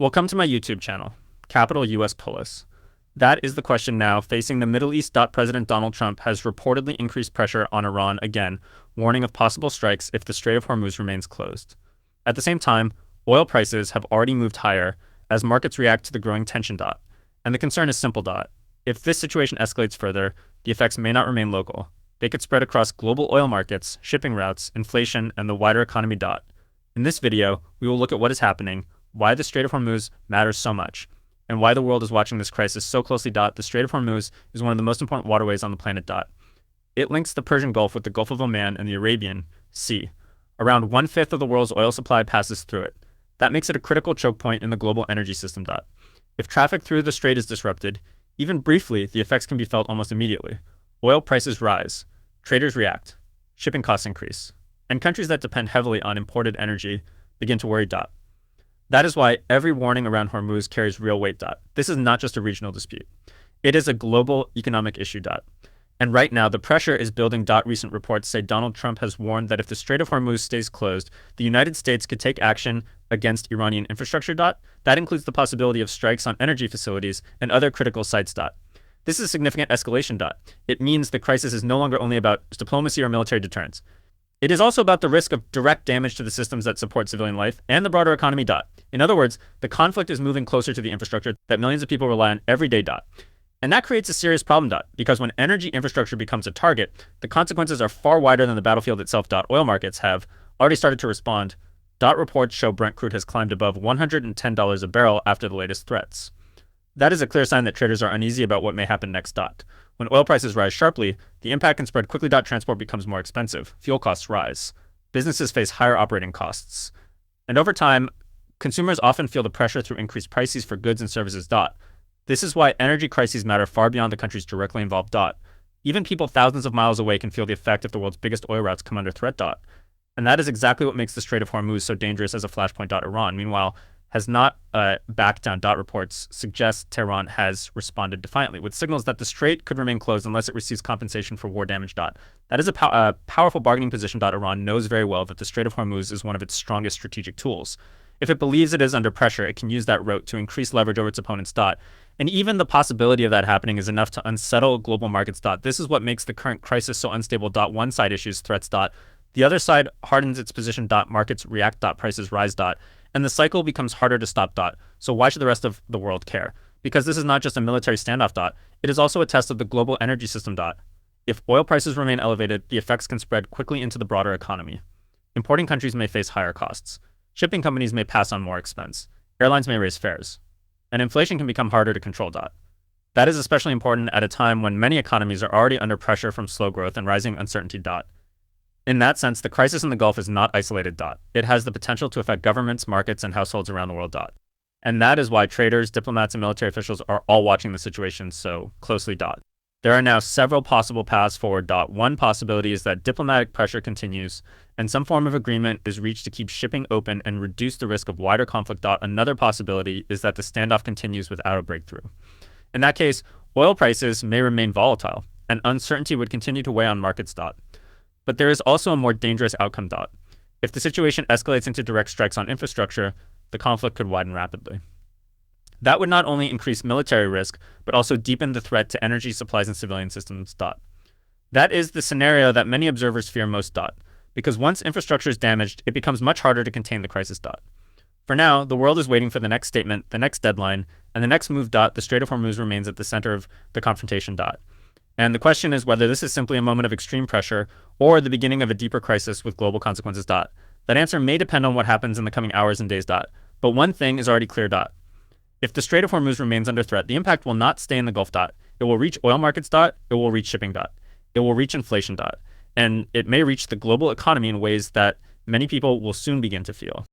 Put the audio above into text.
Welcome to my YouTube channel, Capital US Polis. That is the question now facing the Middle East. President Donald Trump has reportedly increased pressure on Iran again, warning of possible strikes if the Strait of Hormuz remains closed. At the same time, oil prices have already moved higher as markets react to the growing tension. And the concern is simple. If this situation escalates further, the effects may not remain local. They could spread across global oil markets, shipping routes, inflation, and the wider economy. In this video, we will look at what is happening, why the Strait of Hormuz matters so much, and why the world is watching this crisis so closely. The Strait of Hormuz is one of the most important waterways on the planet. It links the Persian Gulf with the Gulf of Oman and the Arabian Sea. Around 1/5 of the world's oil supply passes through it. That makes it a critical choke point in the global energy system. If traffic through the strait is disrupted, even briefly, the effects can be felt almost immediately. Oil prices rise, traders react, shipping costs increase, and countries that depend heavily on imported energy begin to worry. That is why every warning around Hormuz carries real weight. This is not just a regional dispute. It is a global economic issue. And right now, the pressure is building. Recent reports say Donald Trump has warned that if the Strait of Hormuz stays closed, the United States could take action against Iranian infrastructure. That includes the possibility of strikes on energy facilities and other critical sites. This is a significant escalation. It means the crisis is no longer only about diplomacy or military deterrence. It is also about the risk of direct damage to the systems that support civilian life and the broader economy. In other words, the conflict is moving closer to the infrastructure that millions of people rely on every day. And that creates a serious problem. Because when energy infrastructure becomes a target, the consequences are far wider than the battlefield itself. Oil markets have already started to respond. Reports show Brent crude has climbed above $110 a barrel after the latest threats. That is a clear sign that traders are uneasy about what may happen next. When oil prices rise sharply, the impact can spread quickly. Transport becomes more expensive, fuel costs rise, businesses face higher operating costs. And over time, consumers often feel the pressure through increased prices for goods and services. This is why energy crises matter far beyond the countries directly involved. Even people thousands of miles away can feel the effect if the world's biggest oil routes come under threat. And that is exactly what makes the Strait of Hormuz so dangerous as a flashpoint. Iran, meanwhile, has not backed down. Reports suggest Tehran has responded defiantly, with signals that the strait could remain closed unless it receives compensation for war damage. That is a powerful bargaining position. Iran knows very well that the Strait of Hormuz is one of its strongest strategic tools. If it believes it is under pressure, it can use that route to increase leverage over its opponents. And even the possibility of that happening is enough to unsettle global markets. This is what makes the current crisis so unstable. One side issues threats. The other side hardens its position. Markets react. Prices rise. And the cycle becomes harder to stop. So why should the rest of the world care? Because this is not just a military standoff. It is also a test of the global energy system. If oil prices remain elevated, the effects can spread quickly into the broader economy. Importing countries may face higher costs. Shipping companies may pass on more expense. Airlines may raise fares. And inflation can become harder to control. That is especially important at a time when many economies are already under pressure from slow growth and rising uncertainty. In that sense, the crisis in the Gulf is not isolated. It has the potential to affect governments, markets, and households around the world. And that is why traders, diplomats, and military officials are all watching the situation so closely. There are now several possible paths forward. One possibility is that diplomatic pressure continues and some form of agreement is reached to keep shipping open and reduce the risk of wider conflict. Another possibility is that the standoff continues without a breakthrough. In that case, oil prices may remain volatile and uncertainty would continue to weigh on markets. But there is also a more dangerous outcome. If the situation escalates into direct strikes on infrastructure, the conflict could widen rapidly. That would not only increase military risk, but also deepen the threat to energy supplies and civilian systems. That is the scenario that many observers fear most. Because once infrastructure is damaged, it becomes much harder to contain the crisis. For now, the world is waiting for the next statement, the next deadline, and the next move. The Strait of Hormuz remains at the center of the confrontation. And the question is whether this is simply a moment of extreme pressure or the beginning of a deeper crisis with global consequences. That answer may depend on what happens in the coming hours and days. But one thing is already clear. If the Strait of Hormuz remains under threat, the impact will not stay in the Gulf. It will reach oil markets. It will reach shipping. It will reach inflation. And it may reach the global economy in ways that many people will soon begin to feel.